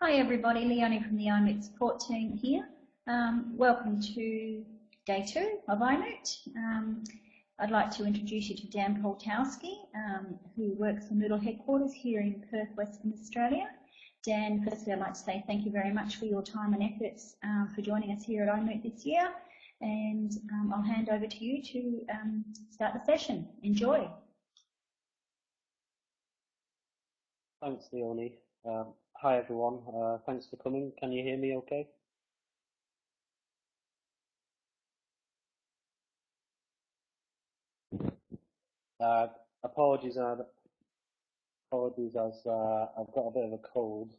Hi everybody, Leonie from the iMoot support team here. Welcome to day 2 of iMoot. I'd like to introduce you to Dan Poltawski, who works for Moodle headquarters here in Perth, Western Australia. Dan, firstly I'd like to say thank you very much for your time and efforts for joining us here at iMoot this year, and I'll hand over to you to start the session. Enjoy. Thanks, Leonie. Hi everyone, thanks for coming. Can you hear me okay? Apologies as I've got a bit of a cold.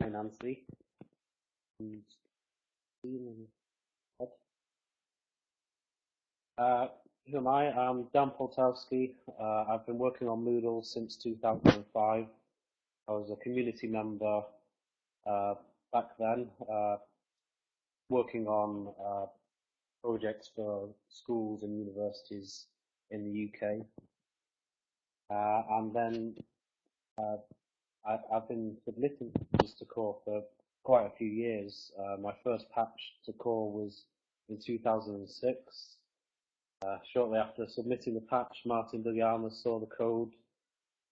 Hi Nancy. Who am I? I'm Dan Poltawski. I've been working on Moodle since 2005. I was a community member back then, working on projects for schools and universities in the UK. And then I've been submitting patches to core for quite a few years. My first patch to core was in 2006. Shortly after submitting the patch, Martin Dugama saw the code,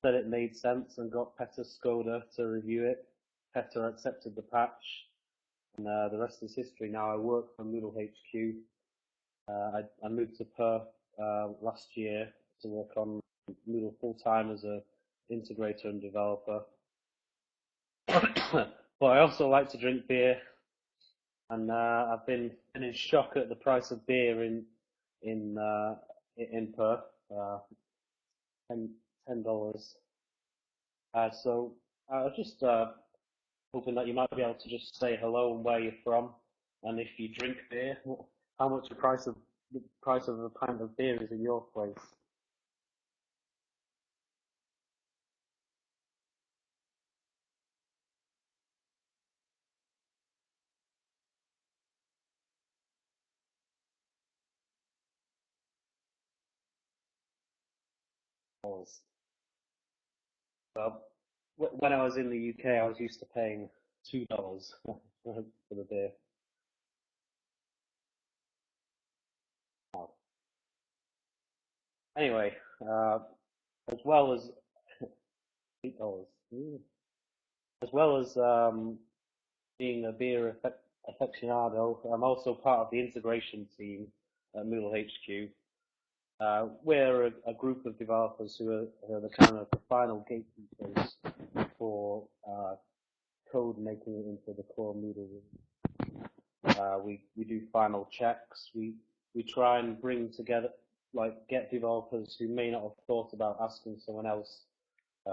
said it made sense, and got Petter Skoda to review it. Petter accepted the patch, and the rest is history. Now I work for Moodle HQ. I moved to Perth last year to work on Moodle full-time as an integrator and developer. But I also like to drink beer, and I've been in shock at the price of beer in Perth, $10. So I was just hoping that you might be able to just say hello and where you're from, and if you drink beer, how much the price of a pint of beer is in your place. Well, when I was in the UK, I was used to paying $2 for the beer. Anyway, as well as $8, as well as being a beer aficionado, I'm also part of the integration team at Moodle HQ. We're a group of developers who are the kind of the final gatekeepers for code making it into the core Moodle. We do final checks. We try and bring together, get developers who may not have thought about asking someone else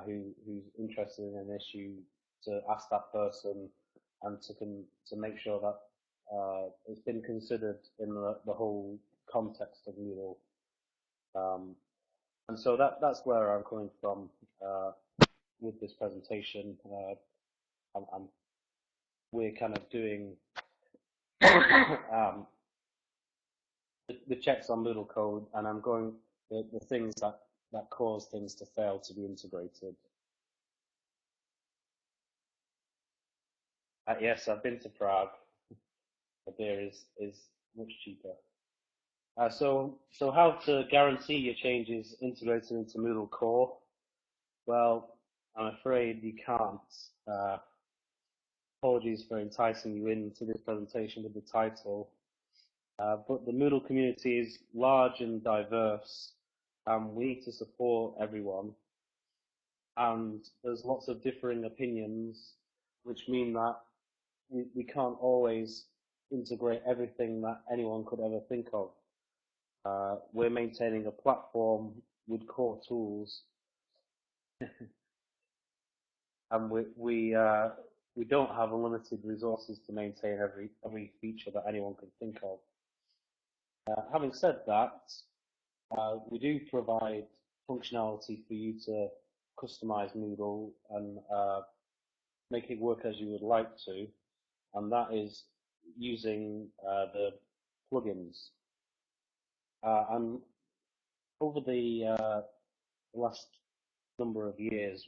who's interested in an issue to ask that person, and to make sure that it's been considered in the whole context of Moodle. And so that's where I'm coming from with this presentation. We're kind of doing the checks on Moodle code, and I'm going the things that cause things to fail to be integrated. Yes, I've been to Prague. The beer is much cheaper. So how to guarantee your changes integrated into Moodle core? Well, I'm afraid you can't. Apologies for enticing you into this presentation with the title. But the Moodle community is large and diverse, and we need to support everyone. And there's lots of differing opinions, which mean that we can't always integrate everything that anyone could ever think of. We're maintaining a platform with core tools, and we don't have unlimited resources to maintain every feature that anyone can think of. Having said that, we do provide functionality for you to customize Moodle and make it work as you would like to, and that is using the plugins. And over the the last number of years,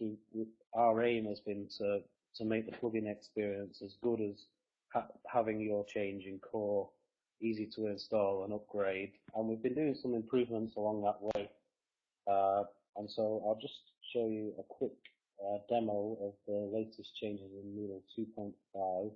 our aim has been to make the plugin experience as good as having your change in core easy to install and upgrade. And we've been doing some improvements along that way. And so I'll just show you a quick demo of the latest changes in Moodle 2.5.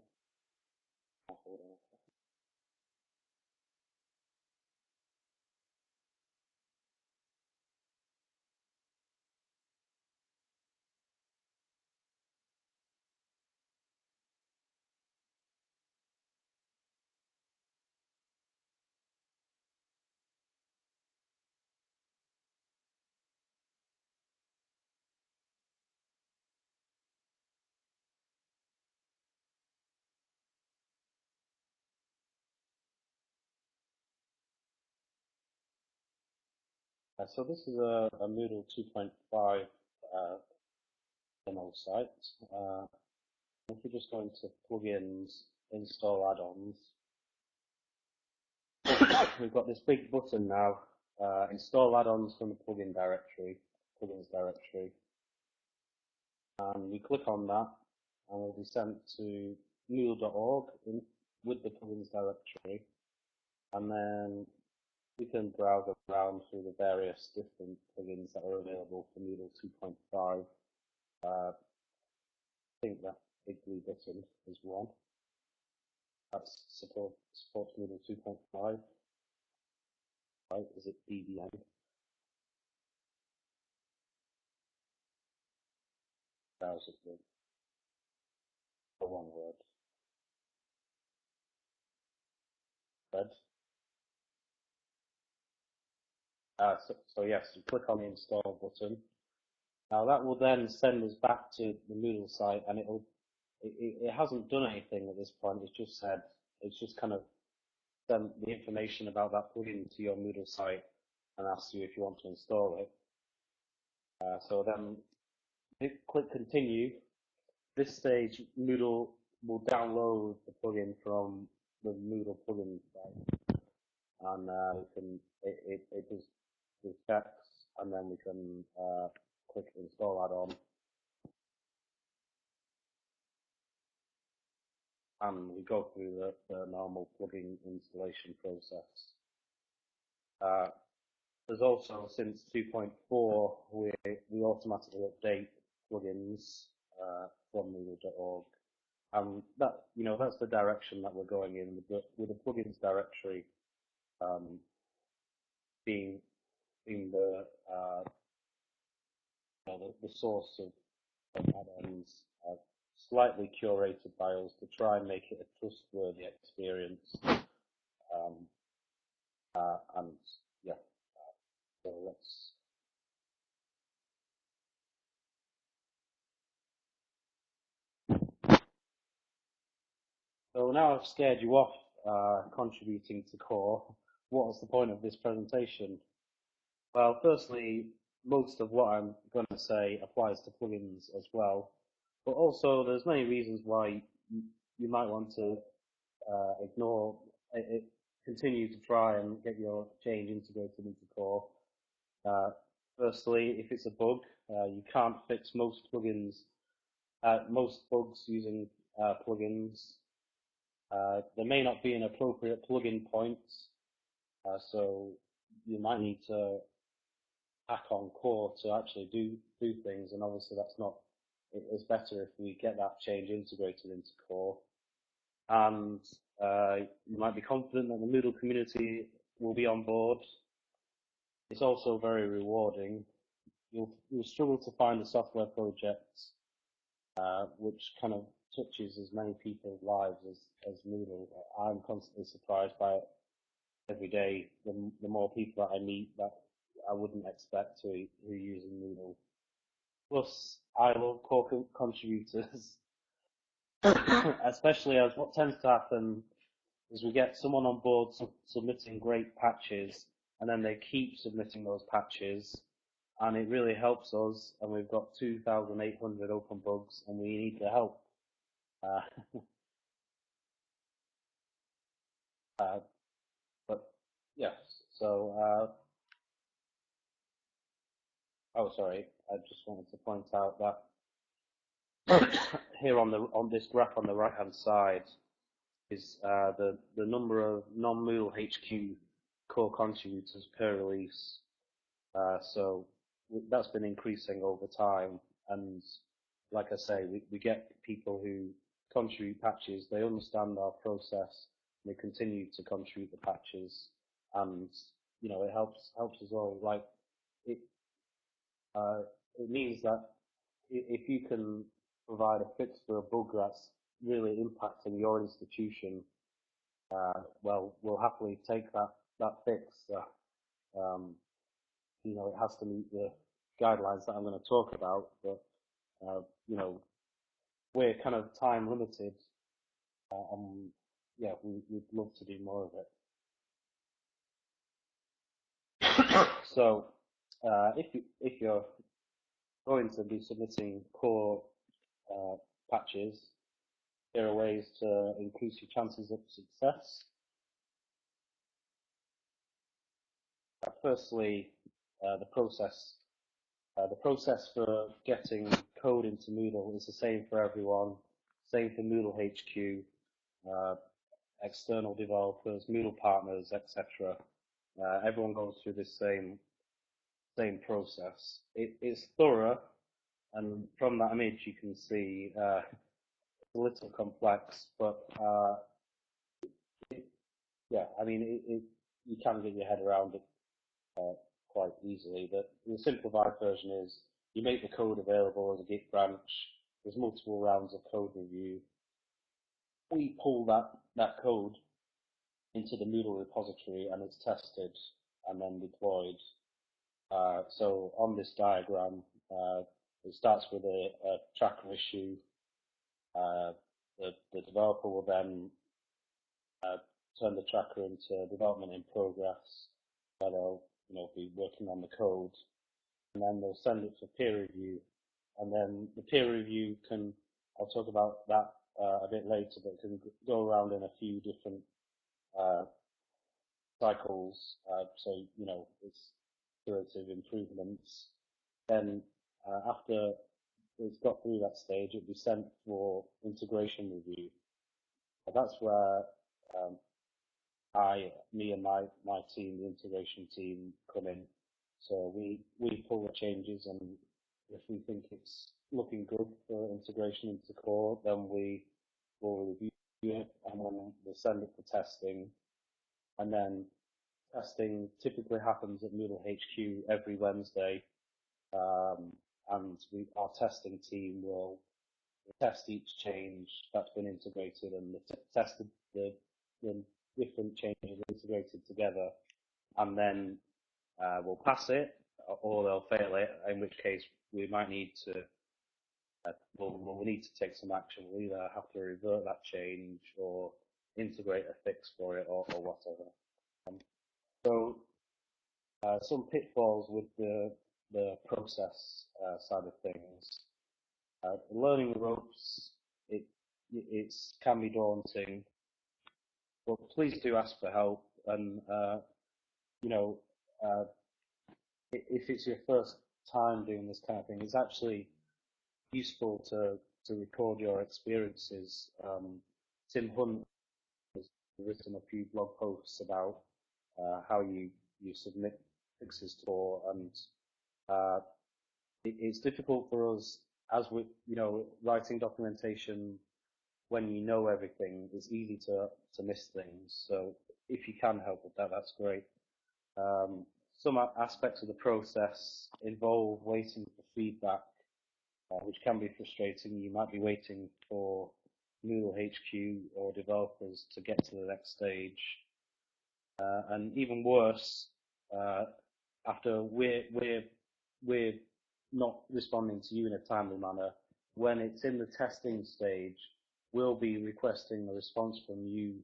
So this is a Moodle 2.5 demo site. If we just go into plugins, install add-ons, we've got this big button now, install add-ons from the plugins directory, and we click on that, and we'll be sent to moodle.org with the plugins directory, and then we can browse around through the various different plugins that are available for Moodle 2.5. I think that big blue button is one. That supports Moodle 2.5. Right, is it BDN? Browser group. For one word. Red. So yes, you click on the install button. Now that will then send us back to the Moodle site, and it hasn't done anything at this point. It's just kind of sent the information about that plugin to your Moodle site and asks you if you want to install it. So then click continue. This stage, Moodle will download the plugin from the Moodle plugin site, and it does checks, and then we can click install add-on, and we go through the normal plugin installation process. There's also, since 2.4, we automatically update plugins from Moodle.org, and that's the direction that we're going in with the plugins directory being the source of add-ons, slightly curated by us to try and make it a trustworthy experience. And yeah, so let's. So now I've scared you off contributing to core. What was the point of this presentation? Well, firstly, most of what I'm going to say applies to plugins as well, but also there's many reasons why you might want to ignore it, continue to try and get your change integrated into core. Firstly, if it's a bug, you can't fix most plugins, most bugs using plugins. There may not be an appropriate plugin point, so you might need to hack on core to actually do things, and obviously that's not. It's better if we get that change integrated into core. And you might be confident that the Moodle community will be on board. It's also very rewarding. You'll struggle to find a software project which kind of touches as many people's lives as Moodle. I'm constantly surprised by it every day. The more people that I meet that I wouldn't expect who are using Moodle. Plus, I love core contributors, especially as what tends to happen is we get someone on board submitting great patches, and then they keep submitting those patches, and it really helps us, and we've got 2,800 open bugs, and we need the help. But yes, so oh, sorry, I just wanted to point out that here on this graph on the right-hand side is the number of non-Moodle HQ core contributors per release. So that's been increasing over time, and like I say, we get people who contribute patches, they understand our process, and they continue to contribute the patches, and you know, it helps us all. Like it means that if you can provide a fix for a bug that's really impacting your institution, well, we'll happily take that fix. You know, it has to meet the guidelines that I'm going to talk about, but you know, we're kind of time limited, and yeah, we'd love to do more of it. So, if you're going to be submitting core patches, there are ways to increase your chances of success. Firstly, the process. The process for getting code into Moodle is the same for everyone, same for Moodle HQ, external developers, Moodle partners, etc. Everyone goes through this same process. It's thorough, and from that image you can see it's a little complex, but yeah, I mean, you can get your head around it quite easily. The simplified version is you make the code available as a Git branch. There's multiple rounds of code review. We pull that code into the Moodle repository and it's tested and then deployed. So on this diagram, it starts with a tracker issue. The developer will then turn the tracker into development in progress, where they'll be working on the code, and then they'll send it for peer review. And then the peer review I'll talk about that a bit later, but it can go around in a few different cycles. So, it's iterative improvements. Then after it's got through that stage, it'll be sent for integration review. That's where me and my team, the integration team, come in. So we pull the changes, and if we think it's looking good for integration into core, then we will review it, and then we'll send it for testing. And then testing typically happens at Moodle HQ every Wednesday, and our testing team will test each change that's been integrated, and test the different changes integrated together, and then we'll pass it, or they'll fail it, in which case we might need to we'll need to take some action. We'll either have to revert that change or integrate a fix for it, or whatever. So some pitfalls with the process side of things. Learning the ropes, it can be daunting, but please do ask for help. And if it's your first time doing this kind of thing, it's actually useful to record your experiences. Tim Hunt has written a few blog posts about how you submit fixes to, and it's difficult for us as we, writing documentation when you know everything. It's easy to miss things. So if you can help with that, that's great. Some aspects of the process involve waiting for feedback, which can be frustrating. You might be waiting for Moodle HQ or developers to get to the next stage. And even worse, after we're not responding to you in a timely manner, when it's in the testing stage, we'll be requesting a response from you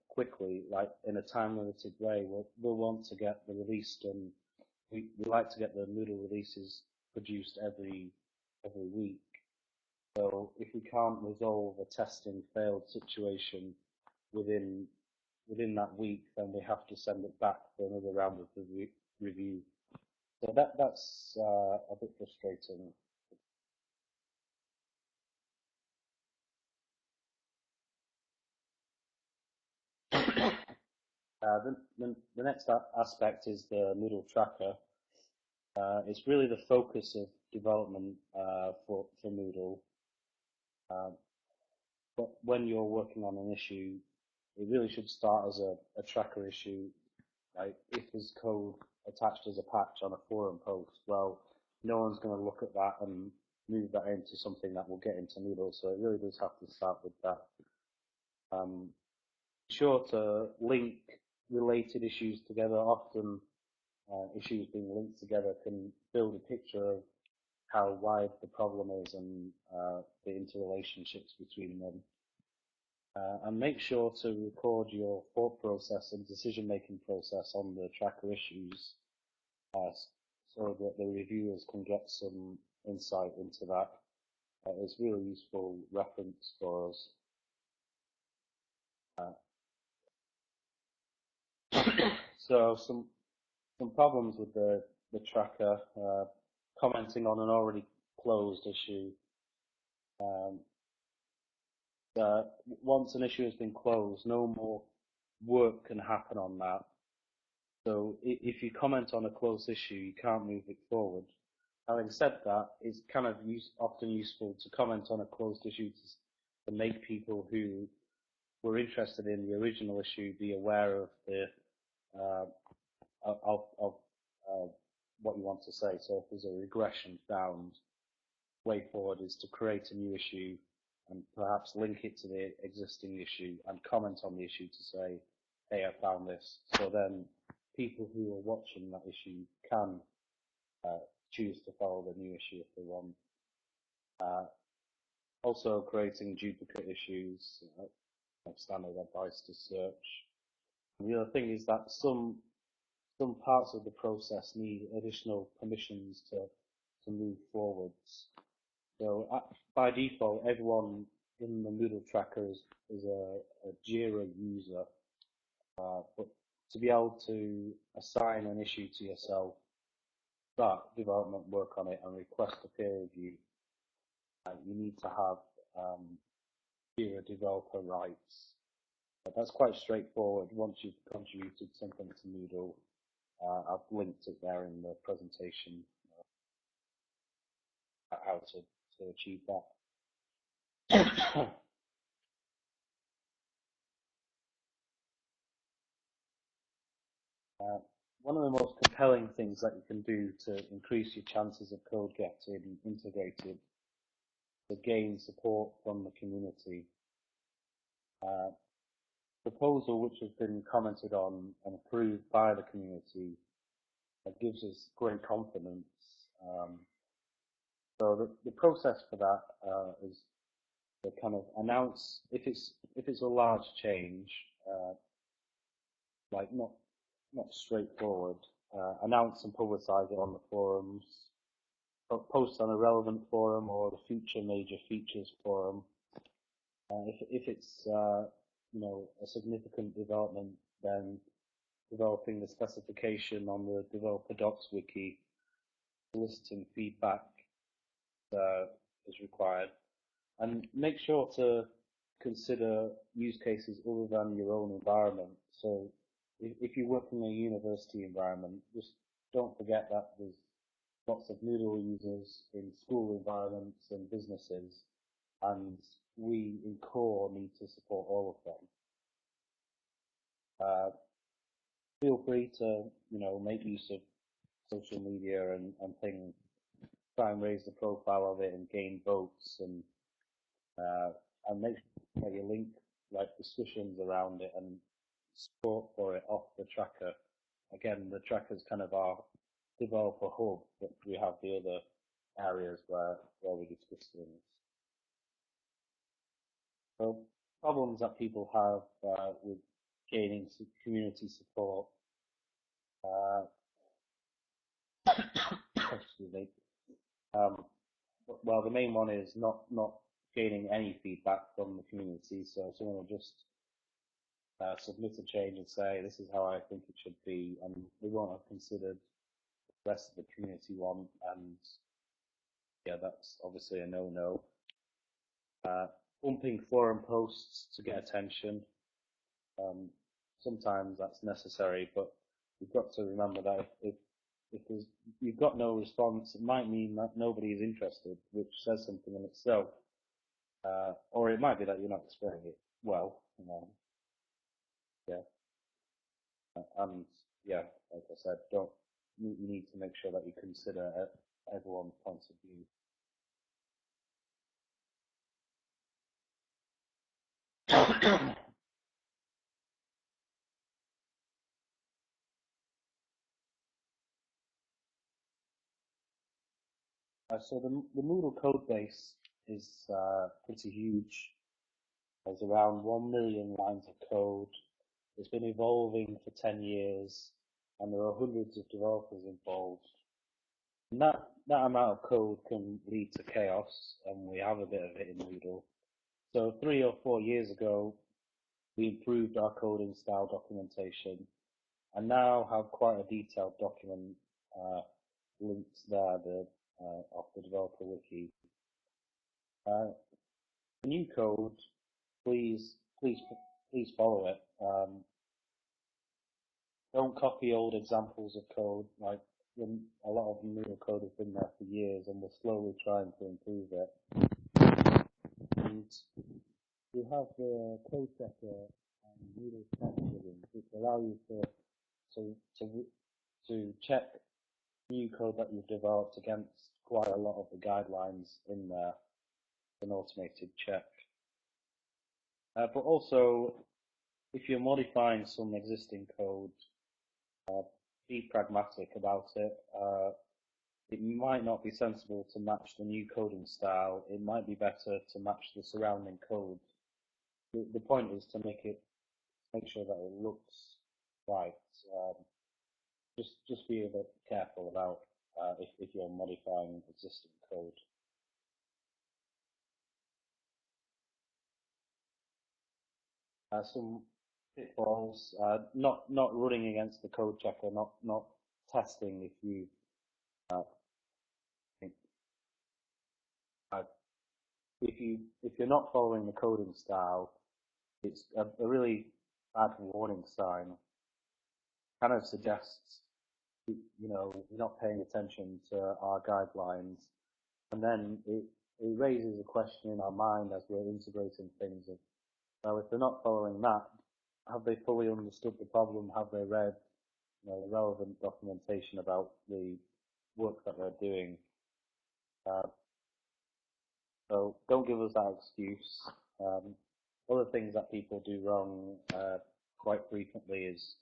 quickly, like in a time-limited way. We'll want to get the release done. We like to get the Moodle releases produced every week. So if we can't resolve a testing failed situation within that week, then we have to send it back for another round of review. So that's a bit frustrating. The next aspect is the Moodle tracker. It's really the focus of development for Moodle. But when you're working on an issue, it really should start as a tracker issue. Like if there's code attached as a patch on a forum post, well, no one's going to look at that and move that into something that will get into Moodle. So it really does have to start with that. Sure to link related issues together. Often issues being linked together can build a picture of how wide the problem is and the interrelationships between them. And make sure to record your thought process and decision-making process on the tracker issues so that the reviewers can get some insight into that. It's really useful reference for us. So some problems with the tracker, commenting on an already closed issue. Once an issue has been closed, no more work can happen on that. So if you comment on a closed issue, you can't move it forward. Having said that, it's kind of often useful to comment on a closed issue to make people who were interested in the original issue be aware of the what you want to say. So if there's a regression found, way forward is to create a new issue and perhaps link it to the existing issue and comment on the issue to say, hey, I found this. So then people who are watching that issue can choose to follow the new issue if they want. Also creating duplicate issues, standard advice to search. And the other thing is that some parts of the process need additional permissions to move forwards. So by default, everyone in the Moodle tracker is a Jira user. But to be able to assign an issue to yourself, start development work on it, and request a peer review, you need to have Jira developer rights. That's quite straightforward. Once you've contributed something to Moodle, I've linked it there in the presentation, how to achieve that. One of the most compelling things that you can do to increase your chances of code getting integrated is to gain support from the community. Proposal which has been commented on and approved by the community gives us great confidence. So the process for that is to kind of announce if it's a large change, like not straightforward, announce and publicize it on the forums, post on a relevant forum or the future major features forum. If it's a significant development, then developing the specification on the developer docs wiki, soliciting feedback is required, and make sure to consider use cases other than your own environment. So if you work in a university environment, just don't forget that there's lots of Moodle users in school environments and businesses, and we in core need to support all of them. Feel free to make use of social media and things, try and raise the profile of it and gain votes and make sure you link like discussions around it and support for it off the tracker. Again, the tracker is kind of our developer hub, but we have the other areas where we discuss things. So problems that people have with gaining community support. Excuse me. Well, the main one is not gaining any feedback from the community. So someone will just submit a change and say, this is how I think it should be, and we won't have considered the rest of the community want, and yeah, that's obviously a no-no. Bumping forum posts to get attention. Sometimes that's necessary, but you've got to remember that if you've got no response, it might mean that nobody is interested, which says something in itself. Or it might be that you're not explaining it well. Yeah. And yeah, like I said, you need to make sure that you consider everyone's points of view. So the Moodle code base is pretty huge. There's around 1 million lines of code. It's been evolving for 10 years, and there are hundreds of developers involved. And that amount of code can lead to chaos, and we have a bit of it in Moodle. So 3 or 4 years ago, we improved our coding style documentation, and now have quite a detailed document linked there off the developer wiki. New code, please follow it. Don't copy old examples of code. Like a lot of Moodle code has been there for years, and we're slowly trying to improve it. And we have the code checker and Moodle test plugins, which allow you to check new code that you've developed against quite a lot of the guidelines in there, an automated check. But also, if you're modifying some existing code, be pragmatic about it. It might not be sensible to match the new coding style. It might be better to match the surrounding code. The point is to make sure that it looks right. Just be a bit careful about if you're modifying existing code. Some pitfalls: not running against the code checker, not testing if you if you're not following the coding style. It's a really bad warning sign. Kind of suggests you're not paying attention to our guidelines, and then it raises a question in our mind as we're integrating things of, well, if they're not following that, have they fully understood the problem? Have they read the relevant documentation about the work that they're doing? So don't give us that excuse. Other things that people do wrong quite frequently is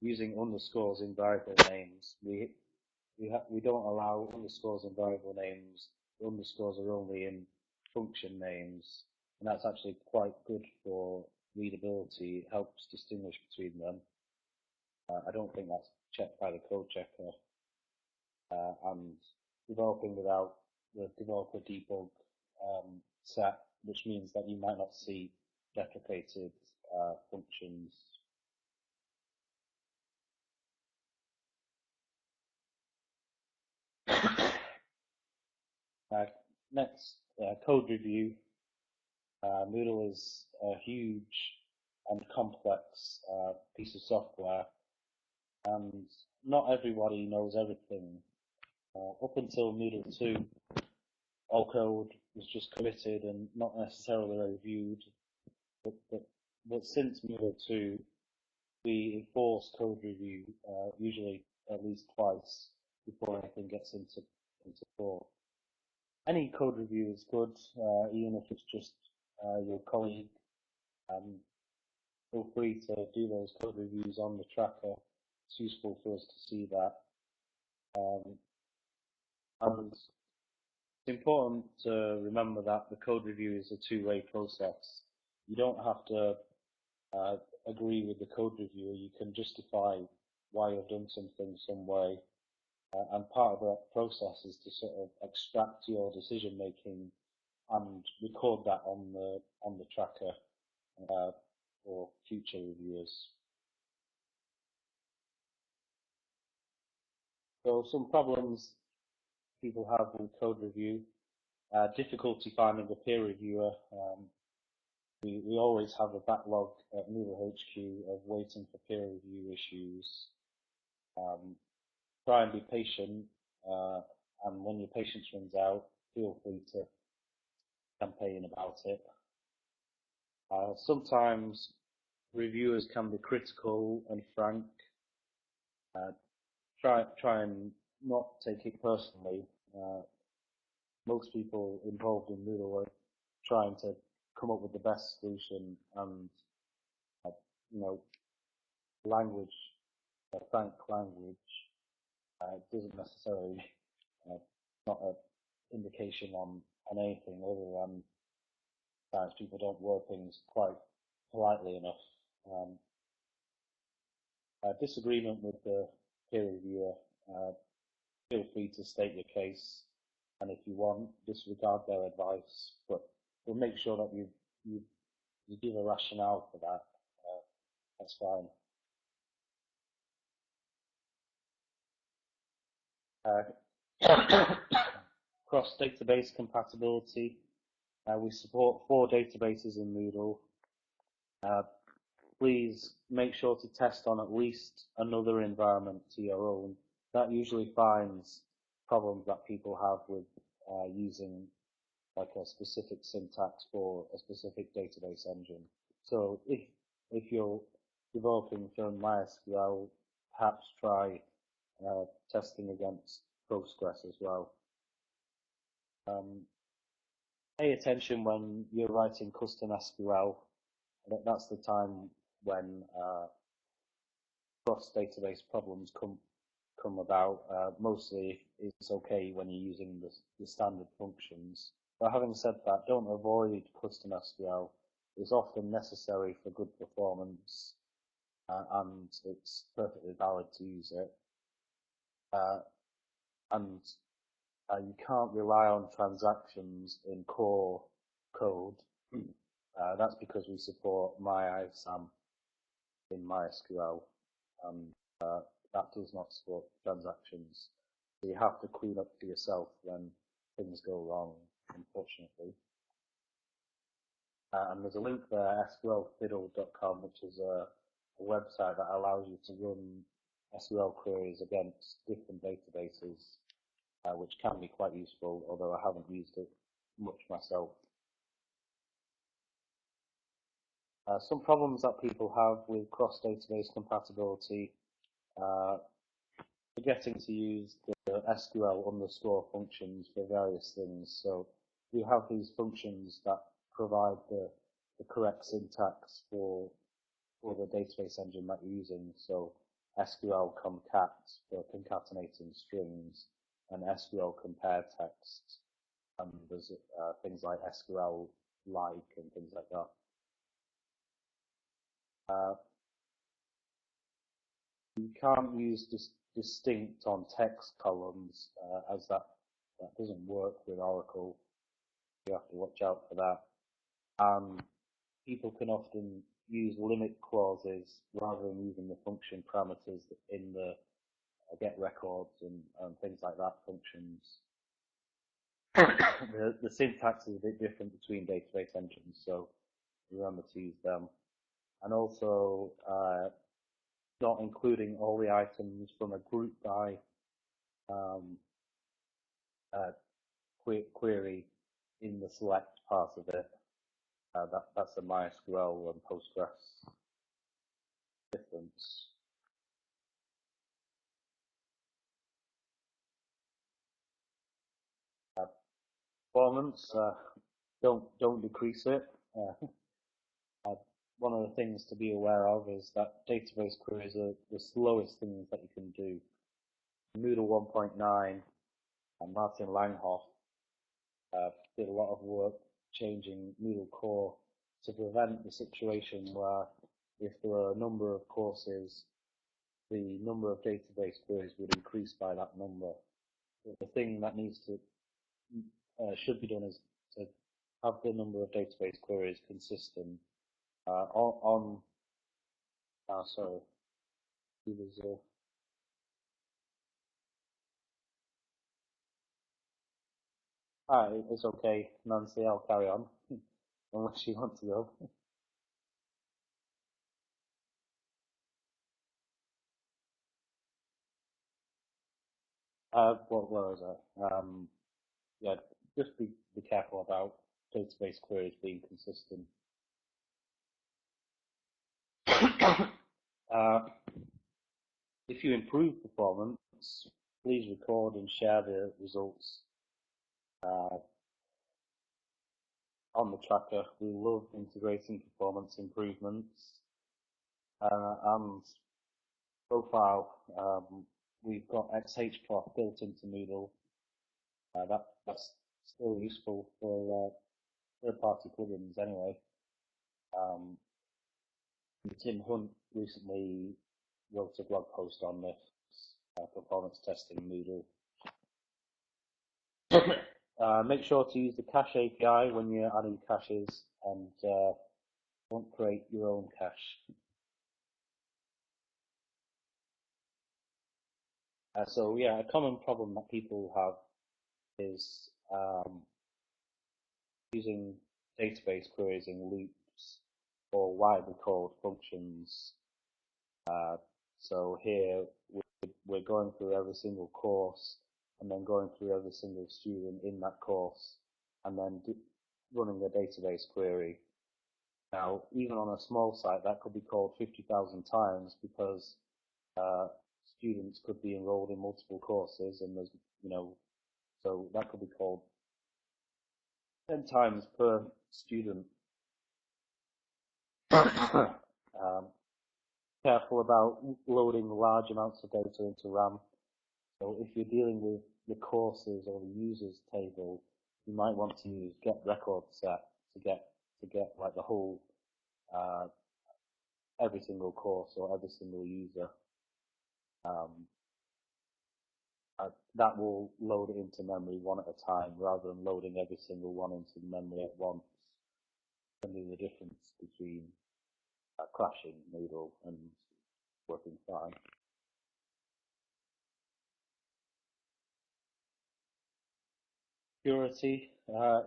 using underscores in variable names. We don't allow underscores in variable names. The underscores are only in function names, and that's actually quite good for readability. It helps distinguish between them. I don't think that's checked by the code checker. And developing without the developer debug set, which means that you might not see deprecated functions. Next, code review. Moodle is a huge and complex piece of software, and not everybody knows everything. Up until Moodle 2, all code was just committed and not necessarily reviewed. But since Moodle 2, we enforce code review, usually at least twice before anything gets into core. Any code review is good, even if it's just your colleague. Feel free to do those code reviews on the tracker. It's useful for us to see that. And it's important to remember that the code review is a two-way process. You don't have to agree with the code reviewer. You can justify why you've done something some way. And part of that process is to sort of extract your decision making and record that on the tracker for future reviewers. So some problems people have with code review, difficulty finding a peer reviewer. We always have a backlog at Moodle HQ of waiting for peer review issues. Try and be patient, and when your patience runs out, feel free to campaign about it. Sometimes reviewers can be critical and frank. Try and not take it personally. Most people involved in Moodle are trying to come up with the best solution, and language, frank language, doesn't necessarily not an indication on anything other than sometimes people don't word things quite politely enough. Disagreement with the peer reviewer, feel free to state your case, and if you want, disregard their advice, but we'll make sure that you give a rationale for that. That's fine. Cross-database compatibility. We support 4 databases in Moodle. Please make sure to test on at least another environment to your own. That usually finds problems that people have with using like a specific syntax for a specific database engine. So if you're developing from MySQL, perhaps try testing against Postgres as well. Pay attention when you're writing custom SQL. That's the time when cross-database problems come about. Mostly it's okay when you're using the standard functions. But having said that, don't avoid custom SQL. It's often necessary for good performance, and it's perfectly valid to use it. And you can't rely on transactions in core code. That's because we support MyISAM in MySQL, and that does not support transactions. So you have to clean up for yourself when things go wrong, unfortunately. And there's a link there, sqlfiddle.com, which is a website that allows you to run SQL queries against different databases, which can be quite useful, although I haven't used it much myself. Some problems that people have with cross-database compatibility, forgetting to use the SQL underscore functions for various things. So we have these functions that provide the correct syntax for the database engine that you're using. So SQL concat for concatenating strings, and SQL compare text, and there's things like SQL like and things like that. You can't use distinct on text columns, as that doesn't work with Oracle. You have to watch out for that. People can often use limit clauses rather than using the function parameters in the get records and things like that functions. The syntax is a bit different between database engines, so remember to use them. And also, not including all the items from a group by query in the select part of it. That's a MySQL and Postgres difference. Performance, don't decrease it. One of the things to be aware of is that database queries are the slowest things that you can do. Moodle 1.9 and Martin Langhoff did a lot of work changing Moodle core to prevent the situation where if there are a number of courses, the number of database queries would increase by that number. The thing that needs to should be done is to have the number of database queries consistent sorry, It's okay, Nancy, I'll carry on, unless you want to go. What was it? Yeah, just be careful about database queries being consistent. If you improve performance, please record and share the results on the tracker. We love integrating performance improvements. And profile, we've got XHProf built into Moodle. That's still useful for third-party plugins anyway. Tim Hunt recently wrote a blog post on this, performance testing Moodle. Make sure to use the cache API when you're adding caches, and don't create your own cache. So yeah, a common problem that people have is using database queries in loops or widely called functions. So here we're going through every single course and then going through every single student in that course and then running a database query. Now, even on a small site, that could be called 50,000 times because students could be enrolled in multiple courses, and there's, so that could be called 10 times per student. Careful about loading large amounts of data into RAM. So if you're dealing with the courses or the users table, you might want to use get record set to get like the whole every single course or every single user. That will load it into memory one at a time rather than loading every single one into memory at once. And there's a difference between crashing Moodle and working fine. Security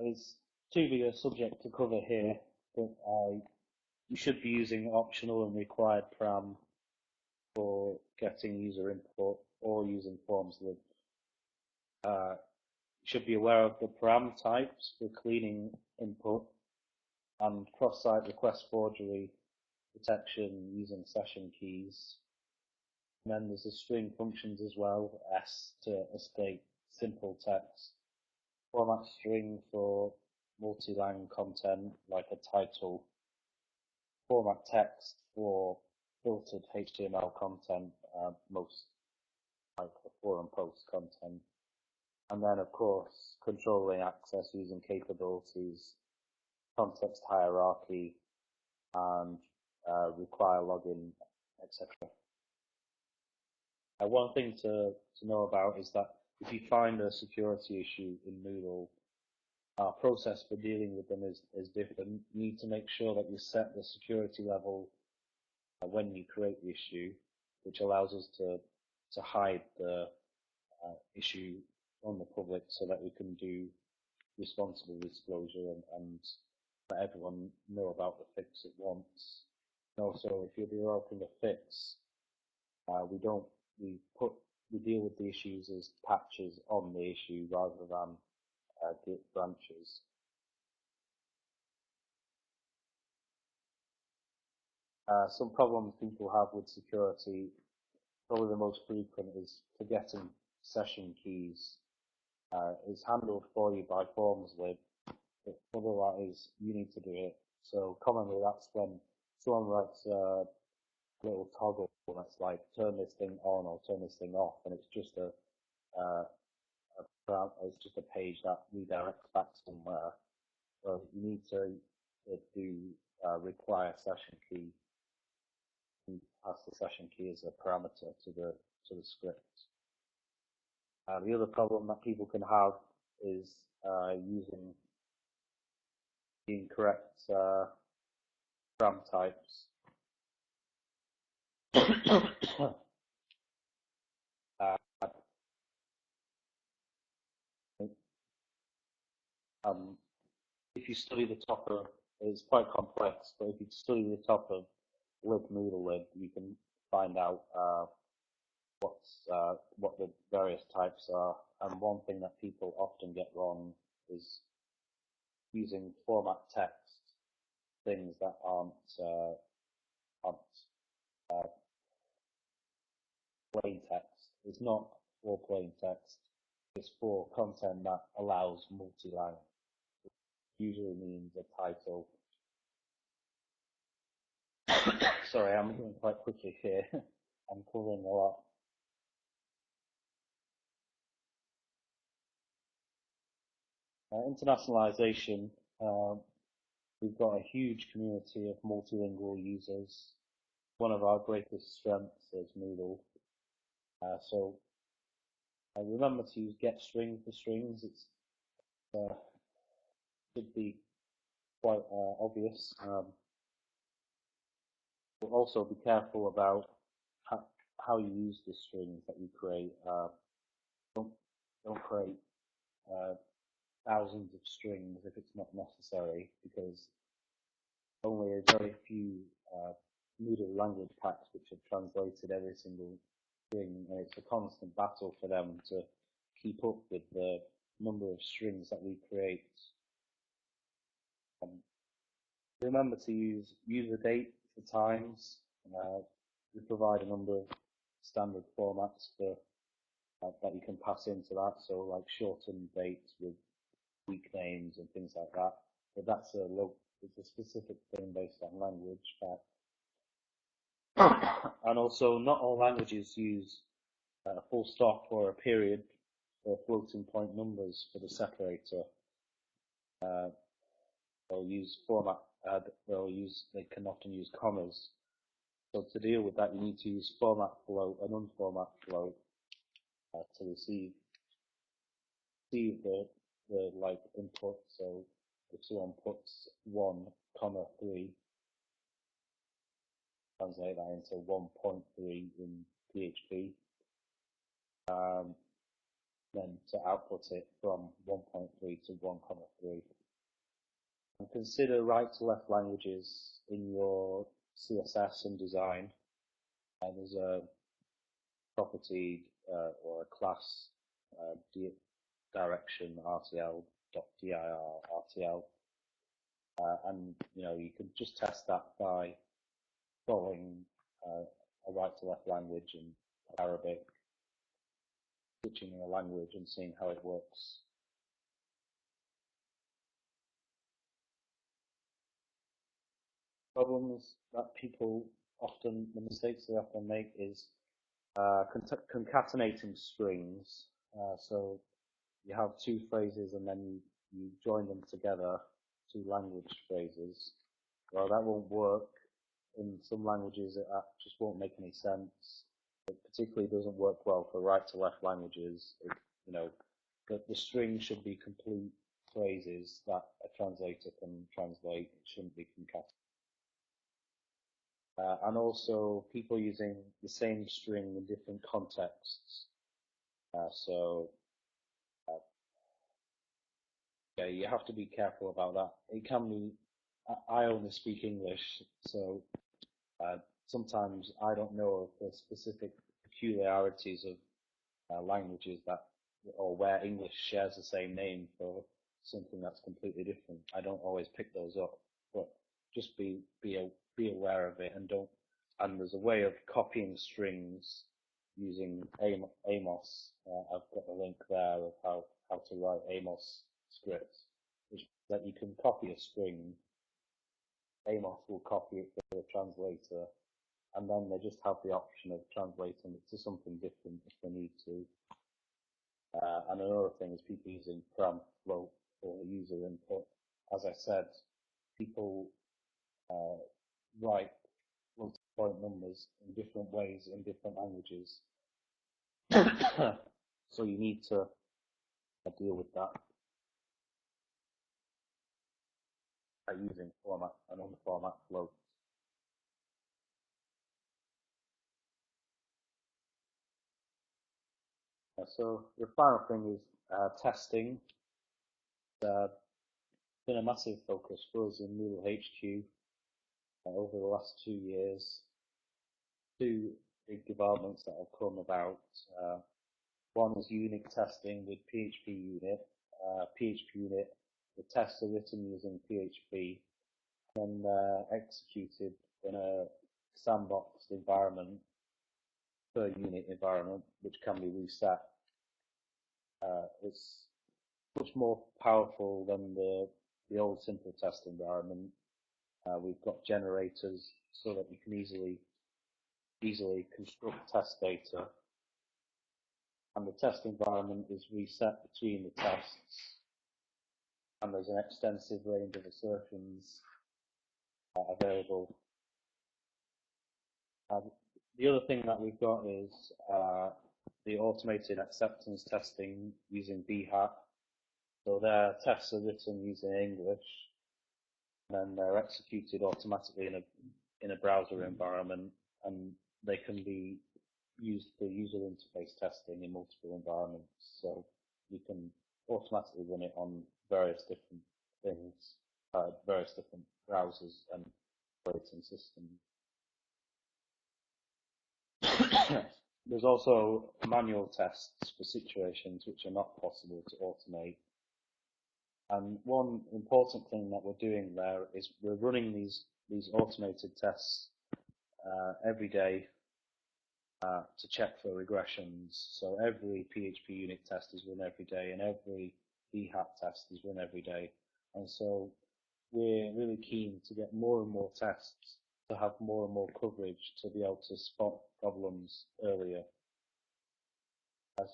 is too big a subject to cover here, but you should be using optional and required param for getting user input or using forms lib. You should be aware of the param types for cleaning input and cross-site request forgery detection using session keys. And then there's the string functions as well, S to escape simple text, format string for multi-line content like a title, format text for filtered HTML content, most like the forum post content. And then, of course, controlling access using capabilities, context hierarchy, and require login, etc. One thing to know about is that if you find a security issue in Moodle, our process for dealing with them is different. You need to make sure that you set the security level when you create the issue, which allows us to hide the issue on the public so that we can do responsible disclosure and let everyone know about the fix at once. And also, if you're developing a fix, we deal with the issues as patches on the issue rather than Git branches. Some problems people have with security, probably the most frequent, is forgetting session keys. It's handled for you by forms lib, but otherwise you need to do it. So commonly that's when someone writes a little toggle that's like turn this thing on or turn this thing off, and it's just it's just a page that redirects back somewhere. So you need to do require session key and pass the session key as a parameter to the script. The other problem that people can have is using the incorrect param types. if you study the top of, it's quite complex, but if you study the top of Moodle lib, you can find out what the various types are. And one thing that people often get wrong is using format text things that aren't plain text. It's not for plain text. It's for content that allows multi-line. It usually means a title. Sorry, I'm going quite quickly here. I'm covering a lot. Internationalisation. We've got a huge community of multilingual users. One of our greatest strengths is Moodle. So remember to use getString for strings. It should be quite obvious. But also be careful about how you use the strings that you create. Don't create thousands of strings if it's not necessary, because only a very few Moodle language packs which have translated every single string, and it's a constant battle for them to keep up with the number of strings that we create. Remember to use user date for times. We provide a number of standard formats for that you can pass into that, so like shortened dates with week names and things like that. But that's it's a specific thing based on language. And also, not all languages use a full stop or a period or floating point numbers for the separator. They'll use format. They can often use commas. So to deal with that, you need to use format float and unformat float to receive the like input. So if someone puts 1,3, translate that into 1.3 in PHP. Then to output it from 1.3 to 1,3. And consider right-to-left languages in your CSS and design. There's a property or a class direction RTL.dir RTL, and you can just test that by following a right-to-left language in Arabic, switching a language and seeing how it works. Problems that the mistakes they often make is concatenating strings. So you have two phrases and then you join them together, two language phrases. Well, that won't work. In some languages, it just won't make any sense. It particularly doesn't work well for right-to-left languages. The string should be complete phrases that a translator can translate. It shouldn't be concatenated. And also people using the same string in different contexts. Yeah, you have to be careful about that. It can be, I only speak English, so sometimes I don't know of the specific peculiarities of languages or where English shares the same name for something that's completely different. I don't always pick those up, but just be aware of it, and there's a way of copying strings using Amos. I've got a link there of how to write Amos scripts, which that you can copy a string. Amos will copy it to the translator, and then they just have the option of translating it to something different if they need to. And another thing is people using param float for user input. As I said, people write multi-point numbers in different ways in different languages. So you need to deal with that by using format and unformat floats. So the final thing is testing. been a massive focus for us in Moodle HQ over the last 2 years. Two big developments that have come about. One is unit testing with PHP unit. PHP unit, the tests are written using PHP and executed in a sandboxed environment per unit environment, which can be reset. It's much more powerful than the old simple test environment. We've got generators so that you can easily construct test data, and the test environment is reset between the tests, and there's an extensive range of assertions available. The other thing that we've got is the automated acceptance testing using Behat. So their tests are written using English, and then they're executed automatically in a browser environment, and they can be used for user interface testing in multiple environments. So you can automatically run it on various different things, various different browsers and operating systems. There's also manual tests for situations which are not possible to automate. And one important thing that we're doing there is we're running these automated tests every day to check for regressions. So every PHP unit test is run every day, and every Behat test is run every day. And so we're really keen to get more and more tests to have more and more coverage to be able to spot problems earlier.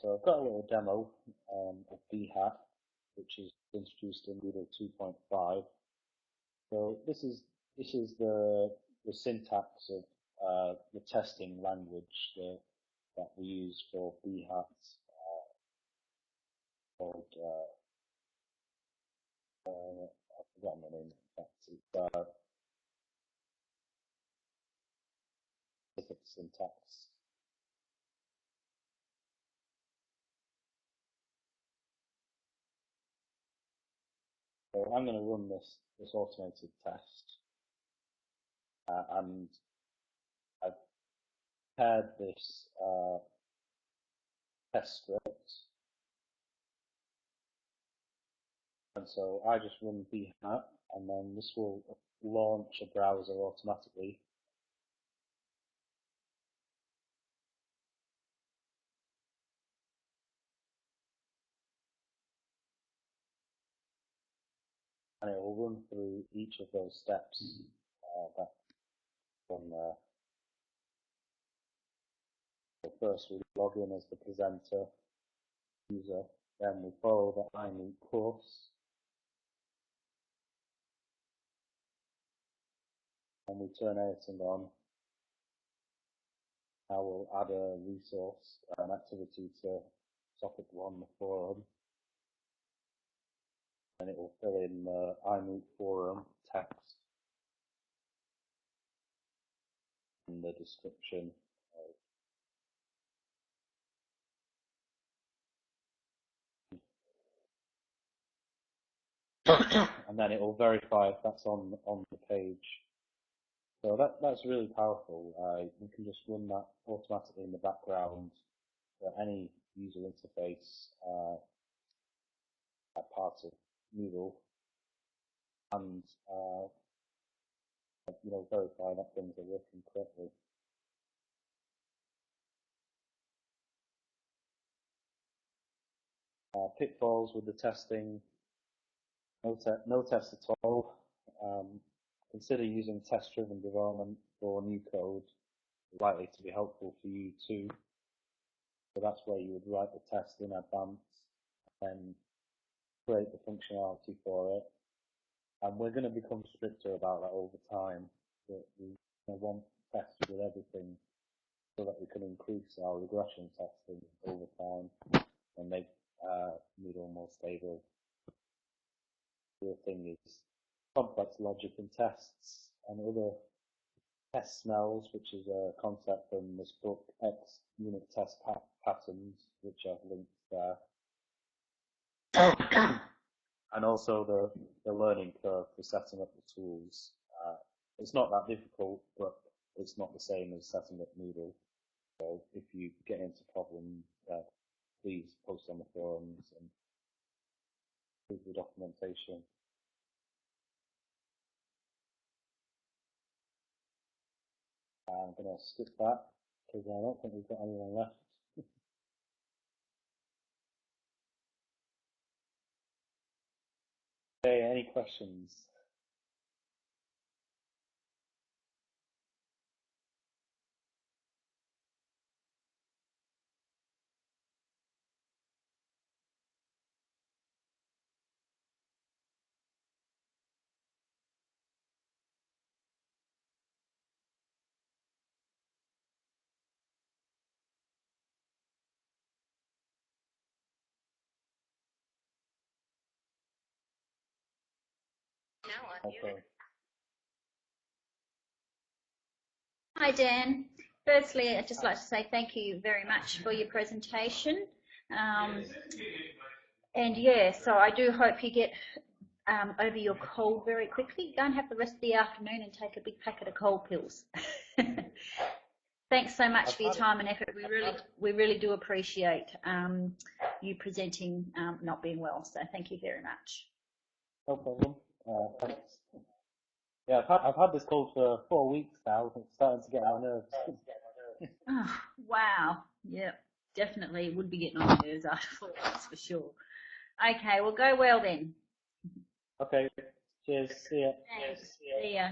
So I've got a little demo of Behat, which is introduced in Moodle 2.5. So this is the syntax of the testing language that we use for Behat, called I've forgotten the name. In fact, it's specific syntax. So I'm going to run this automated test, and I've paired this test script, and so I just run Behat, and then this will launch a browser automatically. And it will run through each of those steps that from there. So first we log in as the presenter user, then we follow the iMoot course, and we turn editing on. Now we'll add a resource, an activity to topic 1, the forum, and it will fill in the iMoot forum text in the description. And then it will verify if that's on the page. So that's really powerful. You can just run that automatically in the background for any user interface part of Moodle, and verify that things are working correctly. Pitfalls with the testing: no test at all. Consider using test-driven development for new code. Likely to be helpful for you too. So that's where you would write the test in advance and create the functionality for it. And we're going to become stricter about that over time. That we want tests with everything so that we can increase our regression testing over time and make Moodle more stable. The other thing is complex logic in tests and other test smells, which is a concept from this book, X Unit Test Patterns, which I've linked there. and also the learning curve for setting up the tools. It's not that difficult, but it's not the same as setting up Moodle. So if you get into problems, please post on the forums and read the documentation. I'm going to skip that because I don't think we've got anyone left. Okay, any questions? Okay. Hi, Dan. Firstly, I'd just like to say thank you very much for your presentation. And yeah, so I do hope you get over your cold very quickly. Go and have the rest of the afternoon and take a big packet of cold pills. Thanks so much for your time and effort. We really do appreciate you presenting not being well. So thank you very much. No problem. Thanks. Yeah, I've had this cold for 4 weeks now. It's starting to get on my nerves. Oh, wow. Yeah, definitely would be getting on your nerves after 4 weeks for sure. Okay, well, go well then. Okay. Cheers. See ya. Thanks. See ya.